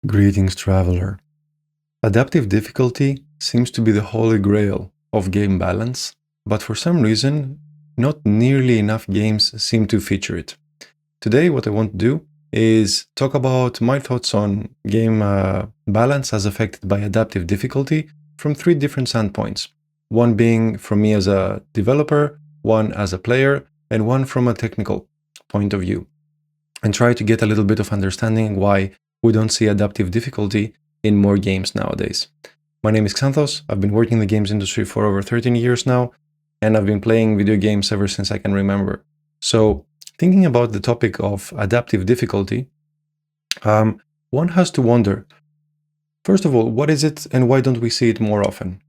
Greetings, traveler. Adaptive difficulty seems to be the holy grail of game balance, but for some reason, not nearly enough games seem to feature it. Today, what I want to do is talk about my thoughts on game balance as affected by adaptive difficulty from three different standpoints. One being from me as a developer, one as a player, and one from a technical point of view. And try to get a little bit of understanding why we don't see adaptive difficulty in more games nowadays. My name is Xanthos. I've been working in the games industry for over 13 years now, and I've been playing video games ever since I can remember. So, thinking about the topic of adaptive difficulty, one has to wonder, first of all, what is it and why don't we see it more often?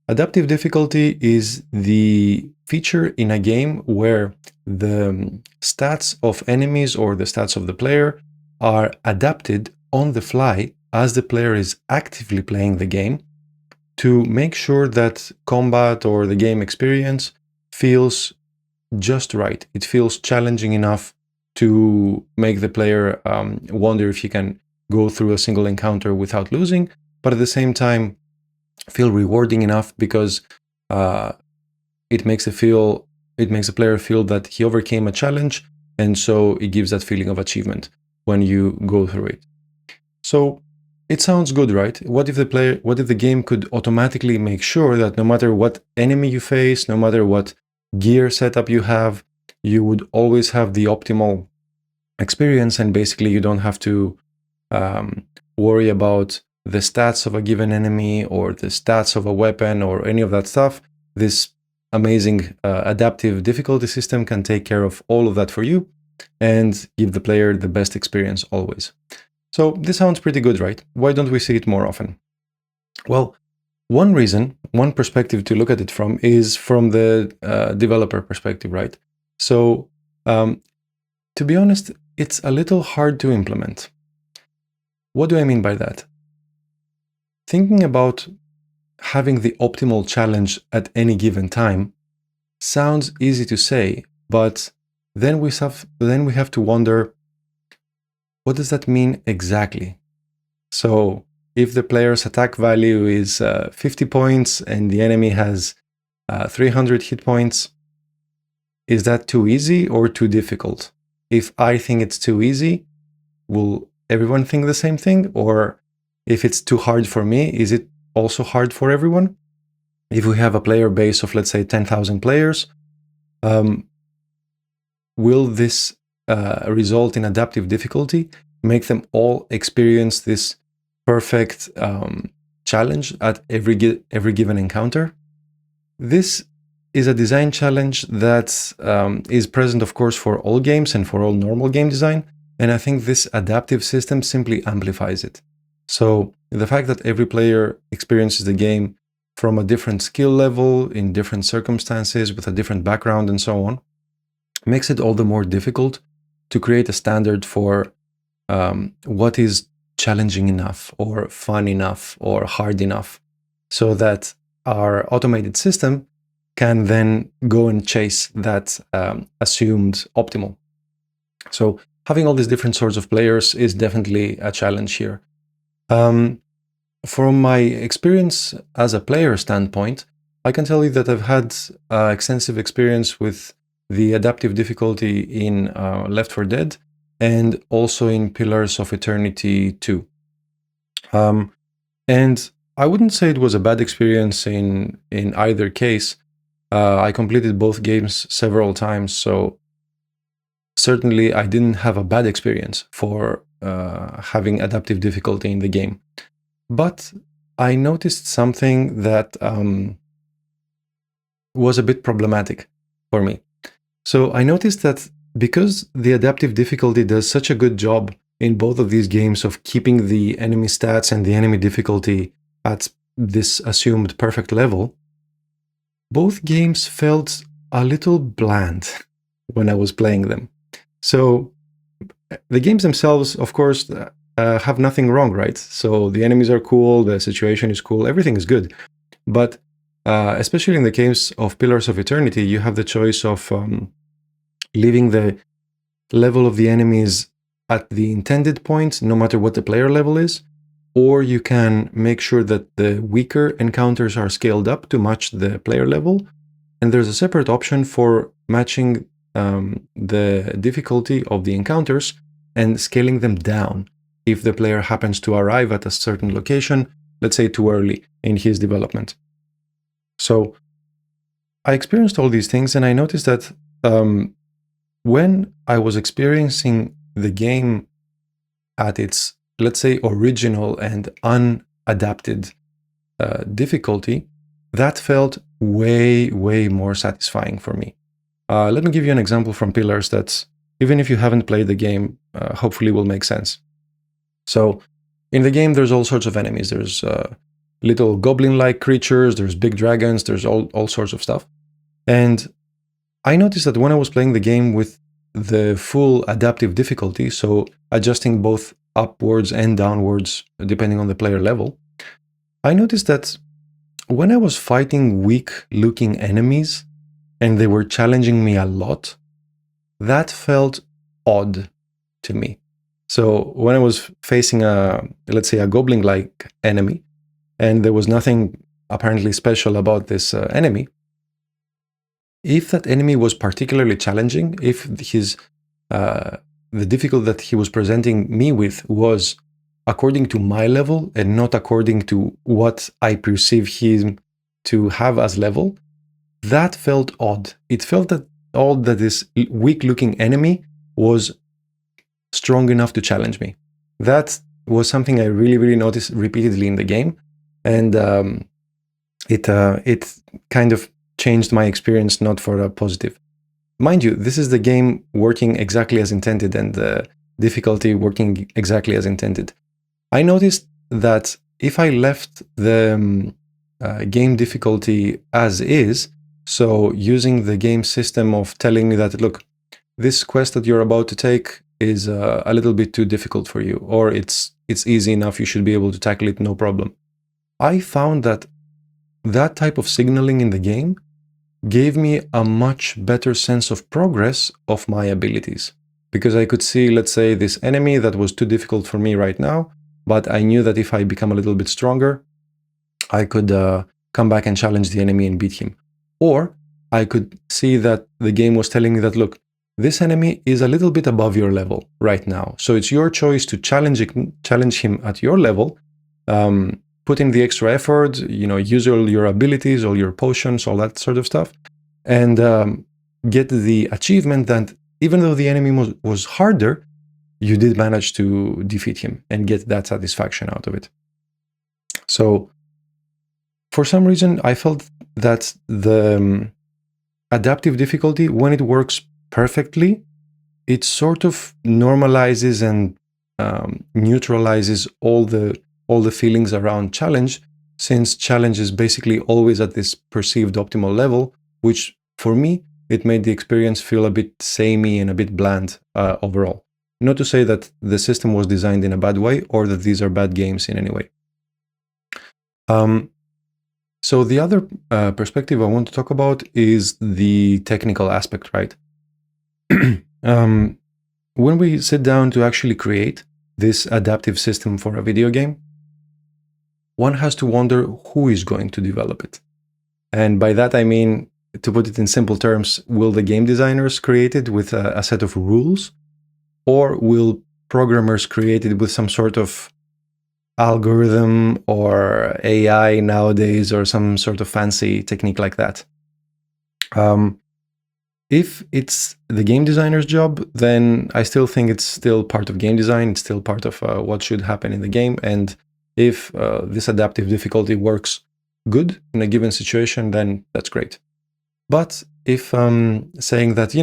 Adaptive difficulty is the feature in a game where the stats of enemies or the stats of the player are adapted on the fly as the player is actively playing the game to make sure that combat or the game experience feels just right. It feels challenging enough to make the player wonder if he can go through a single encounter without losing, but at the same time feel rewarding enough because it makes the player feel that he overcame a challenge, and so it gives that feeling of achievement when you go through it. So it sounds good, right? What if the game could automatically make sure that no matter what enemy you face, no matter what gear setup you have, you would always have the optimal experience, and basically you don't have to worry about the stats of a given enemy or the stats of a weapon or any of that stuff. This amazing adaptive difficulty system can take care of all of that for you and give the player the best experience always. So this sounds pretty good, right? Why don't we see it more often? Well, one reason, one perspective to look at it from is from the developer perspective, right? So to be honest, it's a little hard to implement. What do I mean by that? Thinking about having the optimal challenge at any given time sounds easy to say, but then we have to wonder, what does that mean exactly? So if the player's attack value is 50 points and the enemy has 300 hit points, is that too easy or too difficult? If I think it's too easy, will everyone think the same thing? Or if it's too hard for me, is it also hard for everyone? If we have a player base of, let's say, 10,000 players, will this result in adaptive difficulty, make them all experience this perfect challenge at every given encounter? This is a design challenge that is present, of course, for all games and for all normal game design, and I think this adaptive system simply amplifies it. So the fact that every player experiences the game from a different skill level, in different circumstances, with a different background and so on, makes it all the more difficult to create a standard for what is challenging enough or fun enough or hard enough, so that our automated system can then go and chase that assumed optimal. So having all these different sorts of players is definitely a challenge here. From my experience as a player standpoint, I can tell you that I've had extensive experience with the adaptive difficulty in Left 4 Dead and also in Pillars of Eternity 2. And I wouldn't say it was a bad experience in either case. I completed both games several times, so certainly I didn't have a bad experience for having adaptive difficulty in the game. But I noticed something that was a bit problematic for me. So I noticed that because the adaptive difficulty does such a good job in both of these games of keeping the enemy stats and the enemy difficulty at this assumed perfect level, both games felt a little bland when I was playing them. So the games themselves, of course, have nothing wrong, right? So the enemies are cool, the situation is cool, everything is good. But especially in the case of Pillars of Eternity, you have the choice of leaving the level of the enemies at the intended point, no matter what the player level is, or you can make sure that the weaker encounters are scaled up to match the player level. And there's a separate option for matching the difficulty of the encounters and scaling them down if the player happens to arrive at a certain location, let's say too early in his development. So I experienced all these things, and I noticed that when I was experiencing the game at its, let's say, original and unadapted difficulty, that felt way, way more satisfying for me. Let me give you an example from Pillars that, even if you haven't played the game, hopefully will make sense. So in the game, there's all sorts of enemies. There's little goblin-like creatures, there's big dragons, there's all sorts of stuff. And I noticed that when I was playing the game with the full adaptive difficulty, so adjusting both upwards and downwards depending on the player level, I noticed that when I was fighting weak-looking enemies and they were challenging me a lot, that felt odd to me. So when I was facing let's say a goblin-like enemy, and there was nothing apparently special about this enemy, if that enemy was particularly challenging, if the difficulty that he was presenting me with was according to my level and not according to what I perceive him to have as level, that felt odd. It felt odd that this weak-looking enemy was strong enough to challenge me. That was something I really, really noticed repeatedly in the game, and it kind of changed my experience, not for a positive. Mind you, this is the game working exactly as intended and the difficulty working exactly as intended. I noticed that if I left the game difficulty as is, so using the game system of telling me that, look, this quest that you're about to take is a little bit too difficult for you, or it's easy enough, you should be able to tackle it, no problem. I found that that type of signaling in the game gave me a much better sense of progress of my abilities. Because I could see, let's say, this enemy that was too difficult for me right now, but I knew that if I become a little bit stronger, I could come back and challenge the enemy and beat him. Or I could see that the game was telling me that, look, this enemy is a little bit above your level right now. So it's your choice to challenge him at your level, put in the extra effort, use all your abilities, all your potions, all that sort of stuff, and get the achievement that even though the enemy was harder, you did manage to defeat him and get that satisfaction out of it. So for some reason, I felt that the adaptive difficulty, when it works perfectly, it sort of normalizes and neutralizes all the feelings around challenge, since challenge is basically always at this perceived optimal level, which for me, it made the experience feel a bit samey and a bit bland overall. Not to say that the system was designed in a bad way or that these are bad games in any way. So the other perspective I want to talk about is the technical aspect, right? When we sit down to actually create this adaptive system for a video game, one has to wonder who is going to develop it. And by that I mean, to put it in simple terms, will the game designers create it with a set of rules, or will programmers create it with some sort of algorithm or AI nowadays, or some sort of fancy technique like that? If it's the game designer's job, then I still think it's still part of game design. It's still part of what should happen in the game. And if this adaptive difficulty works good in a given situation, then that's great. But if I'm saying that,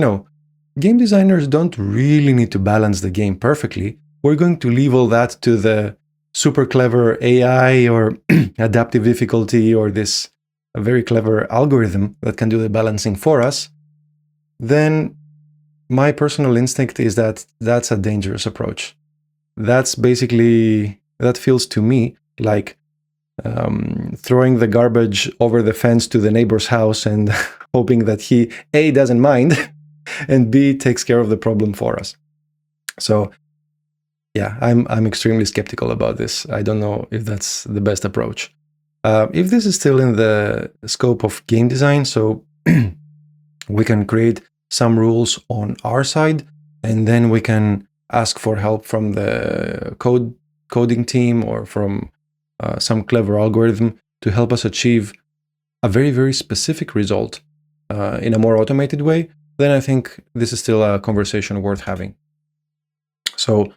game designers don't really need to balance the game perfectly, we're going to leave all that to the super clever AI or adaptive difficulty or this very clever algorithm that can do the balancing for us, then my personal instinct is that that's a dangerous approach. That feels to me like throwing the garbage over the fence to the neighbor's house and hoping that he, A, doesn't mind, and B, takes care of the problem for us. So yeah, I'm extremely skeptical about this. I don't know if that's the best approach. If this is still in the scope of game design, so we can create some rules on our side, and then we can ask for help from the coding team or from some clever algorithm to help us achieve a very, very specific result in a more automated way, then I think this is still a conversation worth having. So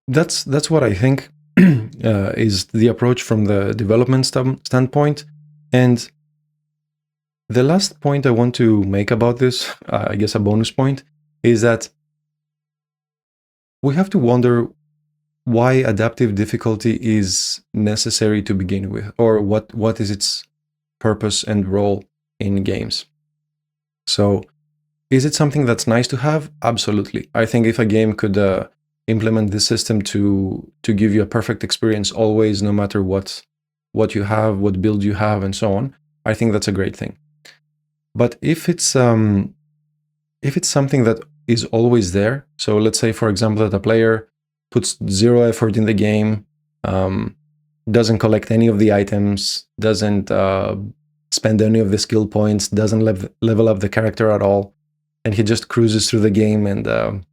that's what I think is the approach from the development standpoint. And the last point I want to make about this, I guess a bonus point, is that we have to wonder why adaptive difficulty is necessary to begin with, or what is its purpose and role in games. So is it something that's nice to have? Absolutely. I think if a game could implement this system to give you a perfect experience always, no matter what you have, what build you have, and so on, I think that's a great thing. But if it's something that is always there, so let's say, for example, that a player puts zero effort in the game, doesn't collect any of the items, doesn't spend any of the skill points, doesn't level up the character at all, and he just cruises through the game and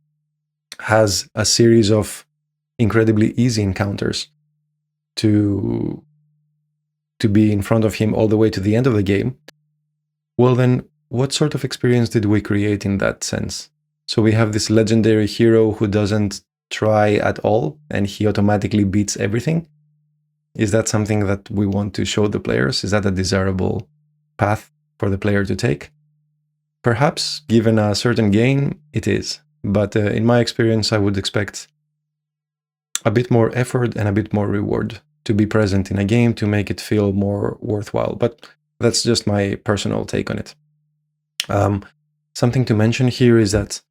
has a series of incredibly easy encounters to be in front of him all the way to the end of the game, well then, what sort of experience did we create in that sense? So we have this legendary hero who doesn't try at all, and he automatically beats everything. Is that something that we want to show the players? Is that a desirable path for the player to take? Perhaps, given a certain gain, it is. But in my experience, I would expect a bit more effort and a bit more reward to be present in a game to make it feel more worthwhile. But that's just my personal take on it. Something to mention here is that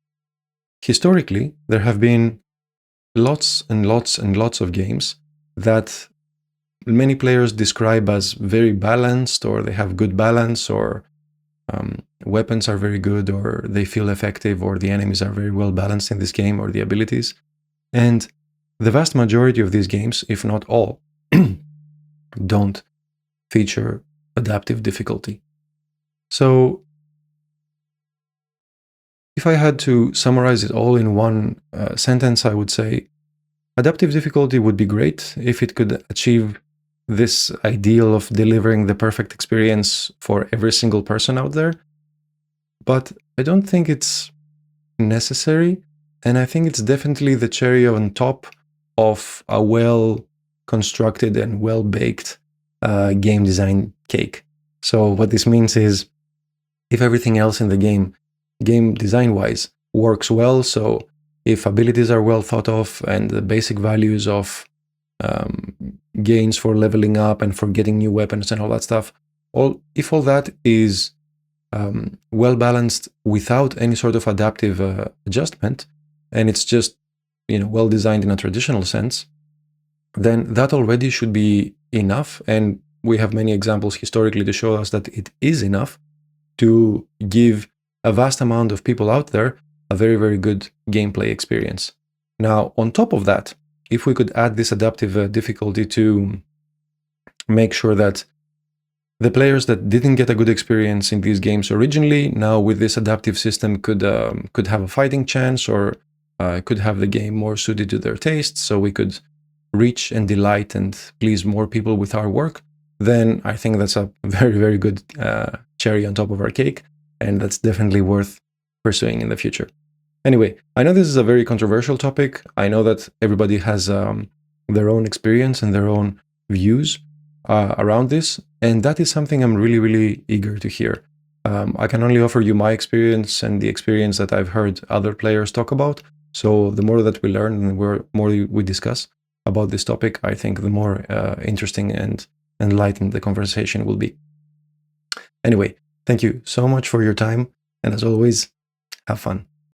historically, there have been lots and lots and lots of games that many players describe as very balanced, or they have good balance, or weapons are very good, or they feel effective, or the enemies are very well balanced in this game, or the abilities. And the vast majority of these games, if not all, don't feature adaptive difficulty. So if I had to summarize it all in one sentence, I would say adaptive difficulty would be great if it could achieve this ideal of delivering the perfect experience for every single person out there. But I don't think it's necessary, and I think it's definitely the cherry on top of a well-constructed and well-baked game design cake. So what this means is, if everything else in the game design-wise, works well, so if abilities are well thought of and the basic values of gains for leveling up and for getting new weapons and all that stuff, if all that is well balanced without any sort of adaptive adjustment, and it's just well designed in a traditional sense, then that already should be enough. And we have many examples historically to show us that it is enough to give a vast amount of people out there a very, very good gameplay experience. Now, on top of that, if we could add this adaptive difficulty to make sure that the players that didn't get a good experience in these games originally, now with this adaptive system could have a fighting chance, or could have the game more suited to their tastes, so we could reach and delight and please more people with our work, then I think that's a very, very good cherry on top of our cake, and that's definitely worth pursuing in the future. Anyway, I know this is a very controversial topic. I know that everybody has their own experience and their own views around this, and that is something I'm really, really eager to hear. I can only offer you my experience and the experience that I've heard other players talk about. So the more that we learn and the more we discuss about this topic, I think the more interesting and enlightened the conversation will be. Anyway, thank you so much for your time, and as always, have fun.